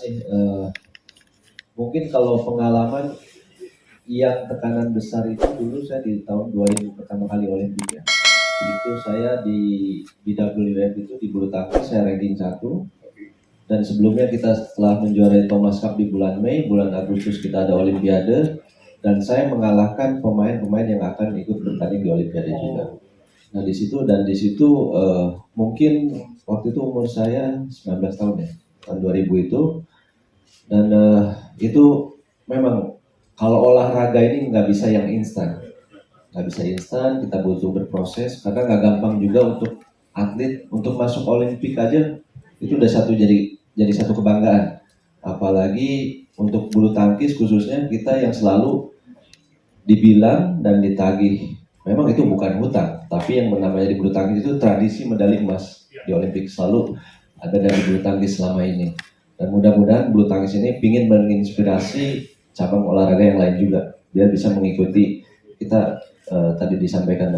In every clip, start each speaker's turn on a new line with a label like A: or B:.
A: kasih. Mungkin kalau pengalaman yang tekanan besar itu dulu saya di tahun 2000 pertama kali Olimpik ya. Itu saya di BWF itu di bulu tangkis saya ranking 1. Dan sebelumnya kita setelah menjuarai Thomas Cup di bulan Mei, bulan Agustus kita ada Olimpiade. Dan saya mengalahkan pemain-pemain yang akan ikut bertanding di Olimpiade juga. Nah di situ mungkin waktu itu umur saya 19 tahun ya, tahun 2000 itu. Dan itu memang kalau olahraga ini nggak bisa yang instan, kita butuh berproses karena nggak gampang juga untuk atlet untuk masuk Olimpik aja itu udah jadi satu kebanggaan, apalagi untuk bulu tangkis khususnya kita yang selalu dibilang dan ditagih, memang itu bukan hutang, tapi yang namanya di bulu tangkis itu tradisi medali emas di Olimpik selalu ada dari bulu tangkis selama ini. Dan mudah-mudahan bulu tangkis ini ingin menginspirasi cabang olahraga yang lain juga, biar bisa mengikuti kita. Tadi disampaikan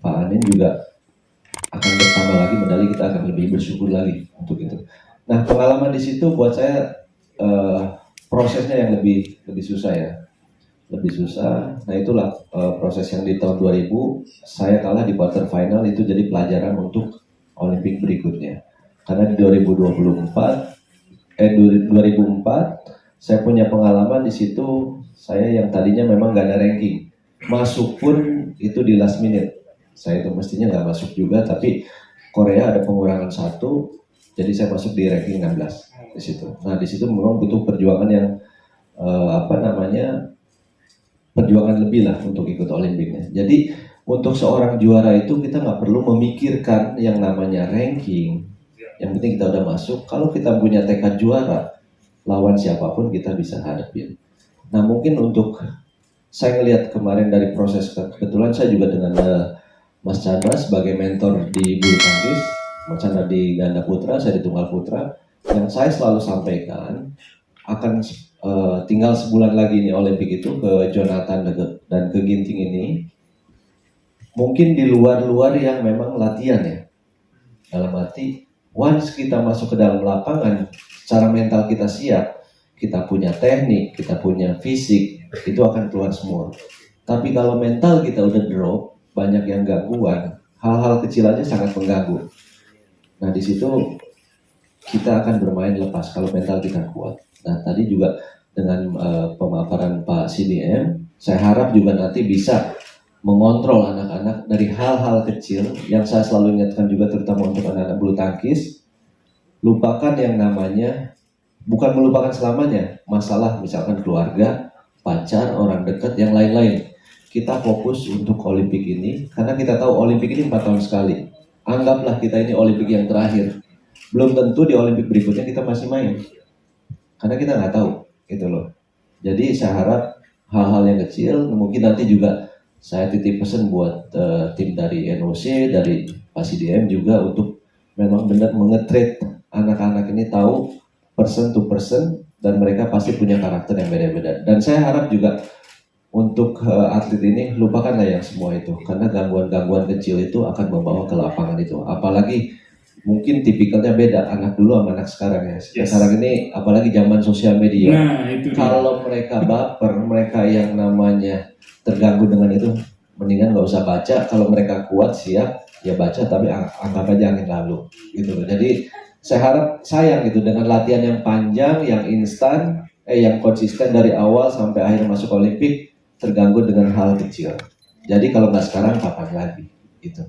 A: Pak Anin juga akan bertambah lagi medali, kita akan lebih bersyukur lagi untuk itu. Nah pengalaman di situ buat saya prosesnya yang lebih susah ya, lebih susah. Nah itulah proses yang di tahun 2000 saya kalah di quarter final, itu jadi pelajaran untuk Olimpik berikutnya. Karena di 2004 saya punya pengalaman di situ, saya yang tadinya memang gak ada ranking, masuk pun itu di last minute. Saya itu mestinya nggak masuk juga, tapi Korea ada pengurangan 1, jadi saya masuk di ranking 16 di situ. Nah di situ memang butuh perjuangan yang perjuangan lebih lah untuk ikut Olimpiknya. Jadi untuk seorang juara itu kita nggak perlu memikirkan yang namanya ranking. Yang penting kita udah masuk. Kalau kita punya tekad juara, lawan siapapun kita bisa hadapin. Nah mungkin untuk saya ngelihat kemarin dari proses, kebetulan saya juga dengan Mas Chandra sebagai mentor di bulu tangkis, Mas Chandra di ganda putra, saya di tunggal putra. Yang saya selalu sampaikan akan tinggal sebulan lagi nih Olimpik itu ke Jonathan dan ke Ginting ini. Mungkin di luar yang memang latihan ya. Dalam arti once kita masuk ke dalam lapangan, secara mental kita siap, kita punya teknik, kita punya fisik, itu akan keluar semua. Tapi kalau mental kita udah drop, banyak yang gangguan, hal-hal kecil aja sangat mengganggu. Nah di situ kita akan bermain lepas kalau mental kita kuat. Nah tadi juga dengan pemaparan Pak CDM, saya harap juga nanti bisa mengontrol anak-anak dari hal-hal kecil yang saya selalu ingatkan juga, terutama untuk anak-anak bulu tangkis. Lupakan yang namanya, bukan melupakan selamanya, masalah misalkan keluarga, pacar, orang dekat, yang lain-lain. Kita fokus untuk Olimpik ini, karena kita tahu Olimpik ini 4 tahun sekali. Anggaplah kita ini Olimpik yang terakhir. Belum tentu di Olimpik berikutnya kita masih main. Karena kita nggak tahu, gitu loh. Jadi saya harap hal-hal yang kecil, mungkin nanti juga saya titip pesan buat tim dari NOC, dari Pak CDM juga untuk memang benar mengetreat anak-anak ini tahu person to person, dan mereka pasti punya karakter yang beda-beda. Dan saya harap juga untuk atlet ini lupakanlah yang semua itu, karena gangguan-gangguan kecil itu akan membawa ke lapangan itu. Apalagi mungkin tipikalnya beda anak dulu sama anak sekarang ya. Yes. Sekarang ini apalagi zaman sosial media. Nah, kalau mereka baper, mereka yang namanya terganggu dengan itu, mendingan nggak usah baca. Kalau mereka kuat siap ya baca, tapi anggap aja angin lalu gitu. Jadi saya harap sayang gitu dengan latihan yang panjang, yang instan, yang konsisten dari awal sampai akhir masuk Olimpik terganggu dengan hal kecil. Jadi kalau nggak sekarang kapan lagi gitu.